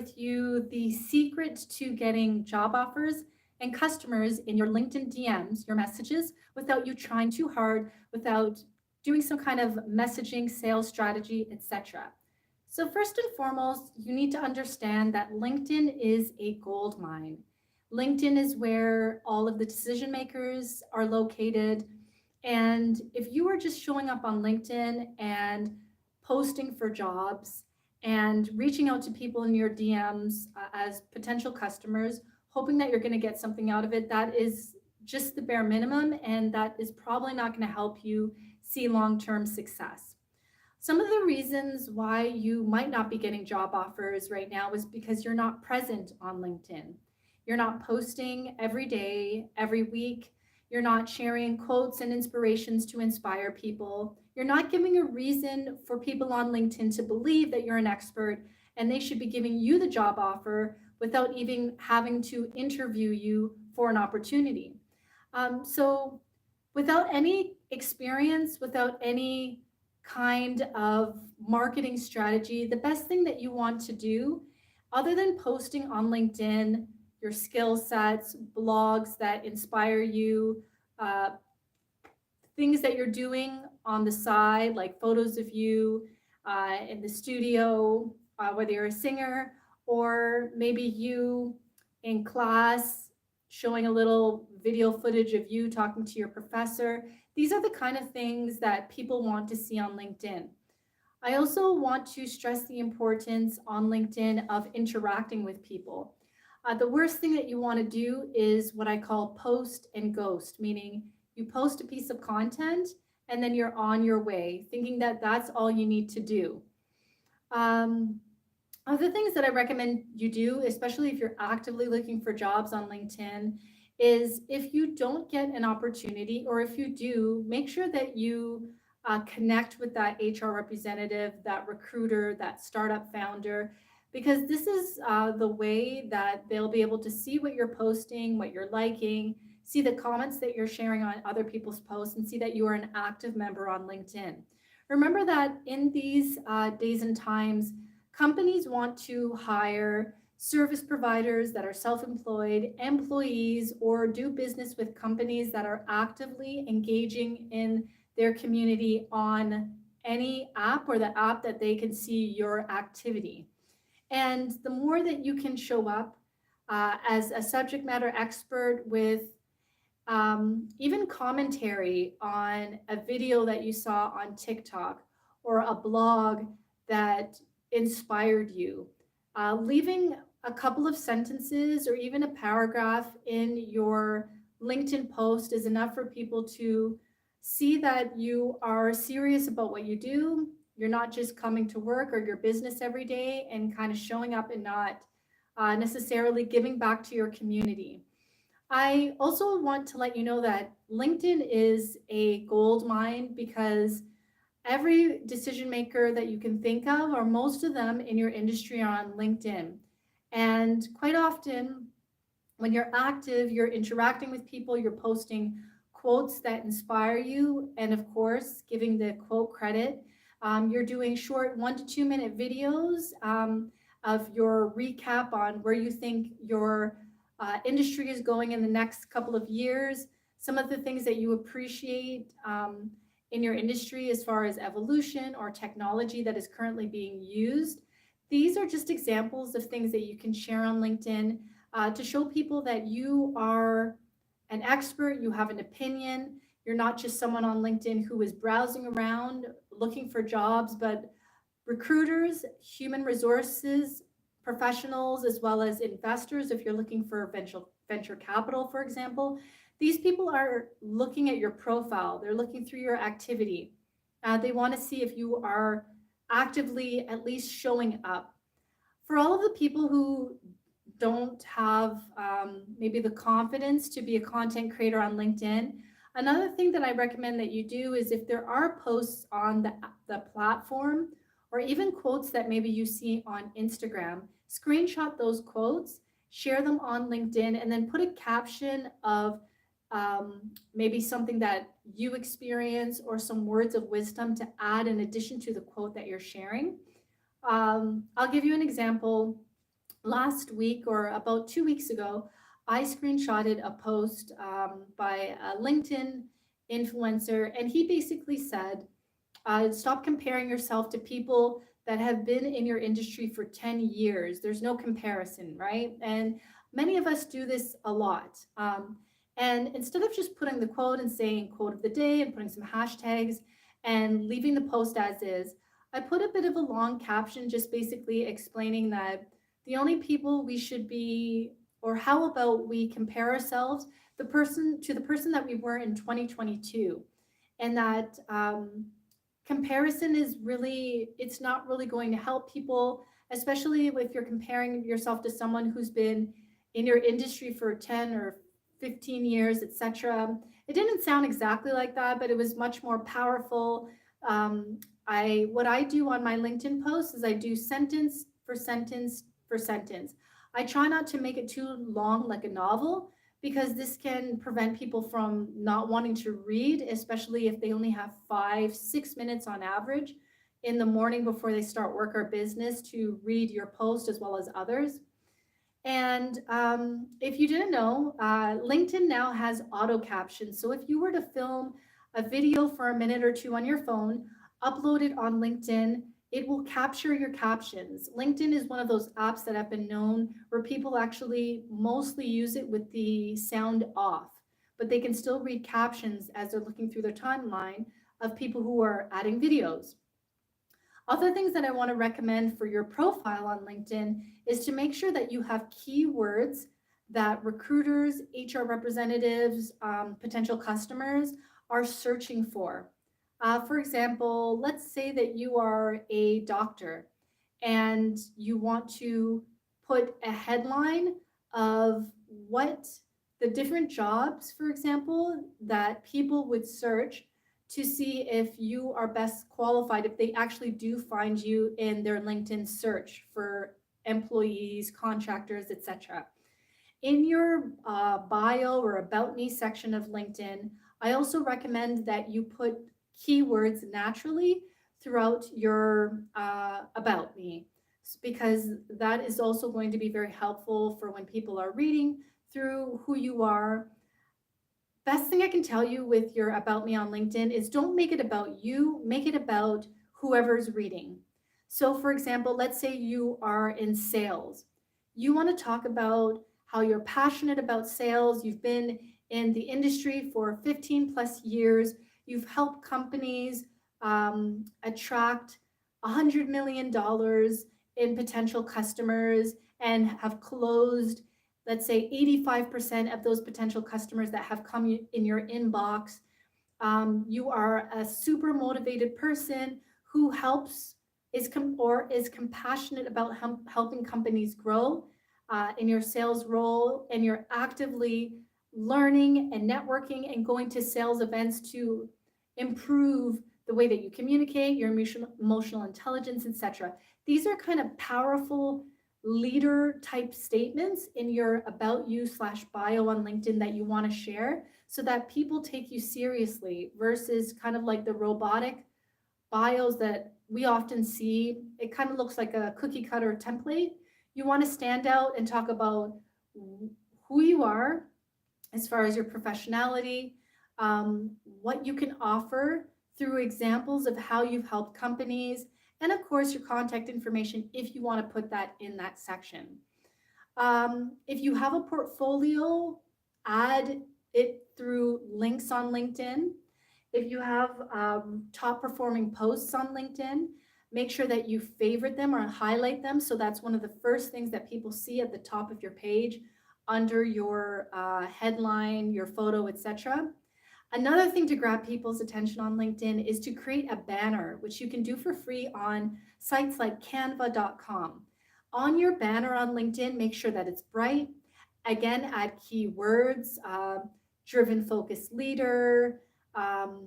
with you the secret to getting job offers and customers in your LinkedIn DMs, your messages, without you trying too hard, without doing some kind of messaging, sales strategy, etc. So, first and foremost, you need to understand that LinkedIn is a gold mine. LinkedIn is where all of the decision makers are located. And if you are just showing up on LinkedIn and posting for jobs and reaching out to people in your DMs as potential customers, hoping that you're going to get something out of it, that is just the bare minimum. And that is probably not going to help you see long term success. Some of the reasons why you might not be getting job offers right now is because you're not present on LinkedIn. You're not posting every day, every week. You're not sharing quotes and inspirations to inspire people. You're not giving a reason for people on LinkedIn to believe that you're an expert and they should be giving you the job offer without even having to interview you for an opportunity. So, without any experience, without any kind of marketing strategy, the best thing that you want to do, other than posting on LinkedIn, your skill sets, blogs that inspire you, uh, things that you're doing on the side, like photos of you in the studio, whether you're a singer or maybe you in class showing a little video footage of you talking to your professor. These are the kind of things that people want to see on LinkedIn. I also want to stress the importance on LinkedIn of interacting with people. The worst thing that you want to do is what I call post and ghost, meaning you post a piece of content and then you're on your way, thinking that that's all you need to do. Um, Other things that I recommend you do, especially if you're actively looking for jobs on LinkedIn, is if you don't get an opportunity, or if you do, make sure that you connect with that HR representative, that recruiter, that startup founder, because this is the way that they'll be able to see what you're posting, what you're liking, see the comments that you're sharing on other people's posts, and see that you are an active member on LinkedIn. Remember that in these days and times, companies want to hire service providers that are self employed, employees, or do business with companies that are actively engaging in their community on any app or the app that they can see your activity. And the more that you can show up as a subject matter expert with even commentary on a video that you saw on TikTok or a blog that inspired you, leaving a couple of sentences or even a paragraph in your LinkedIn post is enough for people to see that you are serious about what you do. You're not just coming to work or your business every day and kind of showing up and not necessarily giving back to your community. I also want to let you know that LinkedIn is a gold mine because every decision maker that you can think of, or most of them in your industry, are on LinkedIn. And quite often, when you're active, you're interacting with people, you're posting quotes that inspire you, and of course, giving the quote credit. You're doing short 1 to 2 minute videos of your recap on where you think your industry is going in the next couple of years, some of the things that you appreciate in your industry as far as evolution or technology that is currently being used. These are just examples of things that you can share on LinkedIn to show people that you are an expert, you have an opinion. You're not just someone on LinkedIn who is browsing around looking for jobs, but recruiters, human resources professionals, as well as investors, if you're looking for venture capital, for example, these people are looking at your profile. They're looking through your activity. They want to see if you are actively at least showing up. For all of the people who don't have maybe the confidence to be a content creator on LinkedIn, another thing that I recommend that you do is if there are posts on the platform or even quotes that maybe you see on Instagram, screenshot those quotes, share them on LinkedIn, and then put a caption of maybe something that you experience or some words of wisdom to add in addition to the quote that you're sharing. I'll give you an example. last week or about 2 weeks ago, I screenshotted a post by a LinkedIn influencer, and he basically said, stop comparing yourself to people that have been in your industry for 10 years. There's no comparison, right? And many of us do this a lot. And instead of just putting the quote and saying quote of the day and putting some hashtags and leaving the post as is, I put a bit of a long caption just basically explaining that the only people we should be, or how about we compare ourselves the person that we were in 2022, and that comparison is really, it's not really going to help people, especially if you're comparing yourself to someone who's been in your industry for 10 or 15 years, etc. It didn't sound exactly like that, but it was much more powerful. I What I do on my LinkedIn posts is I do sentence for sentence for sentence. I try not to make it too long like a novel, because this can prevent people from not wanting to read, especially if they only have 5, 6 minutes on average in the morning before they start work or business to read your post as well as others. And if you didn't know, LinkedIn now has auto captions. So if you were to film a video for a minute or two on your phone, upload it on LinkedIn, it will capture your captions. LinkedIn is one of those apps that have been known where people actually mostly use it with the sound off, but they can still read captions as they're looking through their timeline of people who are adding videos. Other things that I want to recommend for your profile on LinkedIn is to make sure that you have keywords that recruiters, HR representatives, potential customers are searching for. For example, let's say that you are a doctor and you want to put a headline of what the different jobs, for example, that people would search to see if you are best qualified, if they actually do find you in their LinkedIn search for employees, contractors, etc. In your bio or about me section of LinkedIn, I also recommend that you put keywords naturally throughout your about me, because that is also going to be very helpful for when people are reading through who you are. Best thing I can tell you with your about me on LinkedIn is don't make it about you, make it about whoever's reading. So, for example, let's say you are in sales. You want to talk about how you're passionate about sales. You've been in the industry for 15 plus years. You've helped companies attract $100 million in potential customers and have closed, let's say, 85% of those potential customers that have come in your inbox. You are a super motivated person who helps, is compassionate about helping companies grow in your sales role, and you're actively learning and networking and going to sales events to improve the way that you communicate, your emotional intelligence, etc. These are kind of powerful leader type statements in your about you slash bio on LinkedIn that you want to share so that people take you seriously, versus kind of like the robotic bios that we often see. It kind of looks like a cookie cutter template. You want to stand out and talk about who you are as far as your professionality, what you can offer through examples of how you've helped companies, and of course, your contact information if you want to put that in that section. If you have a portfolio, add it through links on LinkedIn. If you have top performing posts on LinkedIn, make sure that you favorite them or highlight them. So that's one of the first things that people see at the top of your page, under your headline, your photo, etc. Another thing to grab people's attention on LinkedIn is to create a banner, which you can do for free on sites like canva.com. On your banner on LinkedIn, make sure that it's bright. Again, add keywords, driven focused leader, um,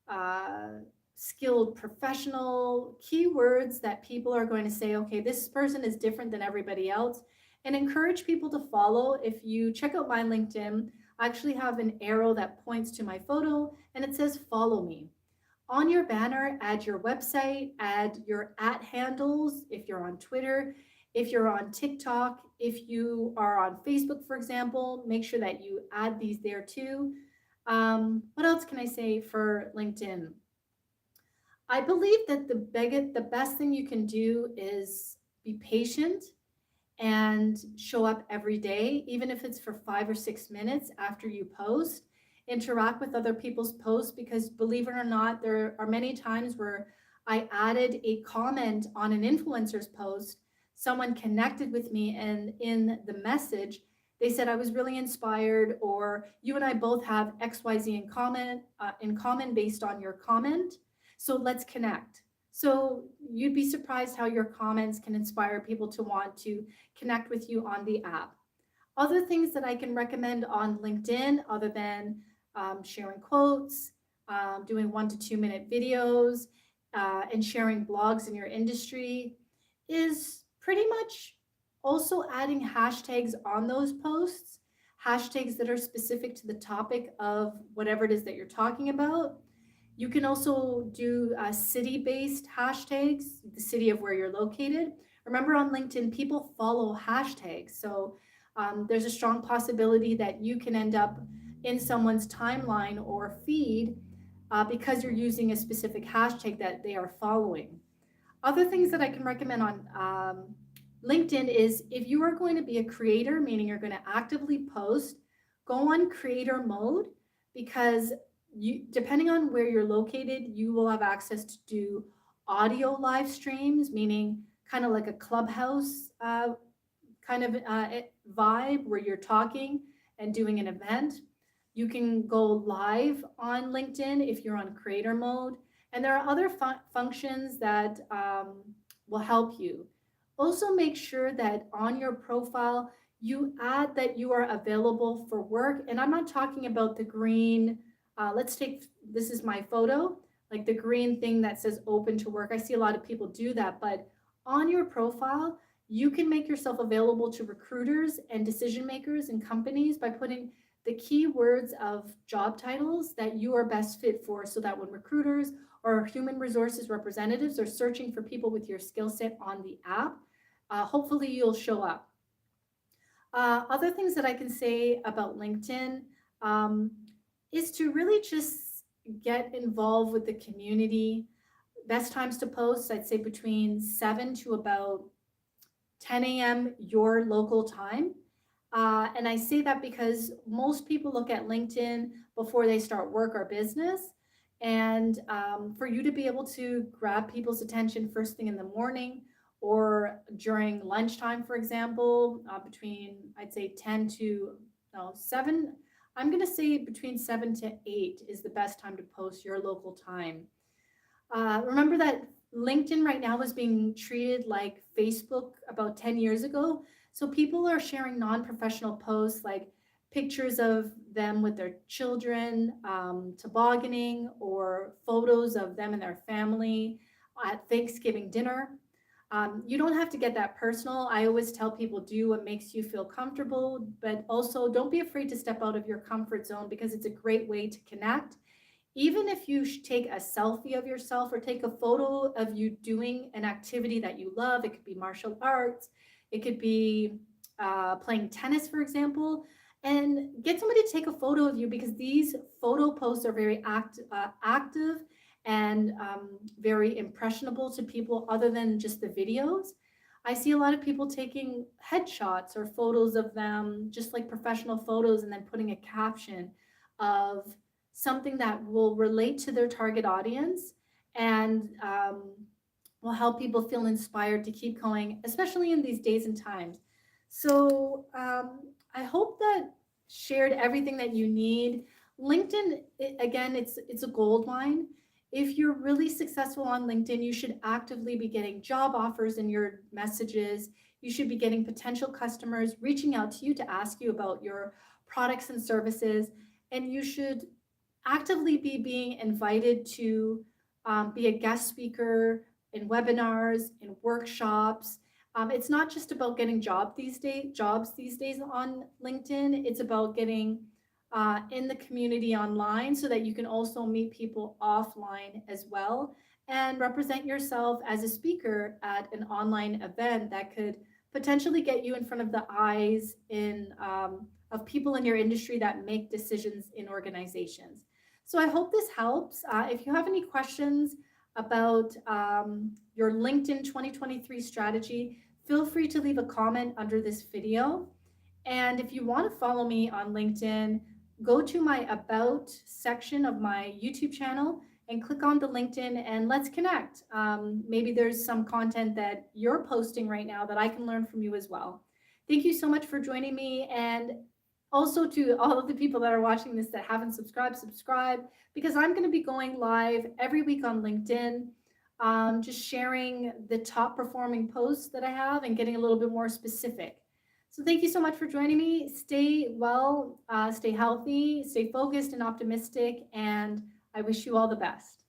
uh, skilled professional, keywords that people are going to say, okay, this person is different than everybody else, and encourage people to follow. If you check out my LinkedIn, I actually have an arrow that points to my photo and it says follow me. On your banner, add your website, add your @ handles if you're on Twitter, If you're on TikTok, if you are on Facebook, for example, make sure that you add these there too. What else can I say for LinkedIn? I believe that the best thing you can do is be patient and show up every day, even if it's for 5 or 6 minutes after you post. Interact with other people's posts because, believe it or not, there are many times where I added a comment on an influencer's post. Someone connected with me, and in the message, they said I was really inspired, or you and I both have XYZ in common based on your comment. So let's connect. So you'd be surprised how your comments can inspire people to want to connect with you on the app. Other things that I can recommend on LinkedIn, other than sharing quotes, doing 1 to 2 minute videos, and sharing blogs in your industry, is pretty much also adding hashtags on those posts, hashtags that are specific to the topic of whatever it is that you're talking about. You can also do city-based hashtags, the city of where you're located. Remember, on LinkedIn, people follow hashtags. So there's a strong possibility that you can end up in someone's timeline or feed because you're using a specific hashtag that they are following. Other things that I can recommend on LinkedIn is, if you are going to be a creator, meaning you're going to actively post, go on creator mode, because depending on where you're located, you will have access to do audio live streams, meaning kind of like a clubhouse kind of vibe where you're talking and doing an event. You can go live on LinkedIn if you're on creator mode. And there are other functions that will help you. Also, make sure that on your profile, you add that you are available for work. And I'm not talking about the green, let's take, this is my photo, like the green thing that says open to work. I see a lot of people do that, but on your profile, you can make yourself available to recruiters and decision makers and companies by putting the keywords of job titles that you are best fit for, so that when recruiters or human resources representatives are searching for people with your skill set on the app, hopefully you'll show up. Other things that I can say about LinkedIn um, is to really just get involved with the community. Best times to post, I'd say between 7 to about 10 a.m. your local time. And I say that because most people look at LinkedIn before they start work or business. And for you to be able to grab people's attention first thing in the morning or during lunchtime, for example, between, I'd say, 10 to no, 7, I'm going to say between 7 to 8 is the best time to post your local time. Remember that LinkedIn right now is being treated like Facebook about 10 years ago. So people are sharing non-professional posts, like pictures of them with their children, tobogganing, or photos of them and their family at Thanksgiving dinner. You don't have to get that personal. I always tell people, do what makes you feel comfortable, but also don't be afraid to step out of your comfort zone, because it's a great way to connect. Even if you take a selfie of yourself or take a photo of you doing an activity that you love, it could be martial arts, it could be playing tennis, for example, and get somebody to take a photo of you, because these photo posts are very active and very impressionable to people other than just the videos. I see a lot of people taking headshots or photos of them, just like professional photos, and then putting a caption of something that will relate to their target audience and will help people feel inspired to keep going, especially in these days and times. So I hope that shared everything that you need. LinkedIn, again, it's a gold mine. If you're really successful on LinkedIn, you should actively be getting job offers in your messages. You should be getting potential customers reaching out to you to ask you about your products and services. And you should actively be being invited to be a guest speaker in webinars, in workshops. It's not just about getting jobs these days on LinkedIn. It's about getting in the community online, so that you can also meet people offline as well and represent yourself as a speaker at an online event that could potentially get you in front of the eyes of people in your industry that make decisions in organizations. So I hope this helps. If you have any questions about your LinkedIn 2023 strategy, feel free to leave a comment under this video. And if you want to follow me on LinkedIn, go to my About section of my YouTube channel and click on the LinkedIn and let's connect. Maybe there's some content that you're posting right now that I can learn from you as well. Thank you so much for joining me. And also to all of the people that are watching this that haven't subscribed, subscribe, because I'm going to be going live every week on LinkedIn, just sharing the top performing posts that I have and getting a little bit more specific. So thank you so much for joining me. Stay well, stay healthy, stay focused and optimistic, and I wish you all the best.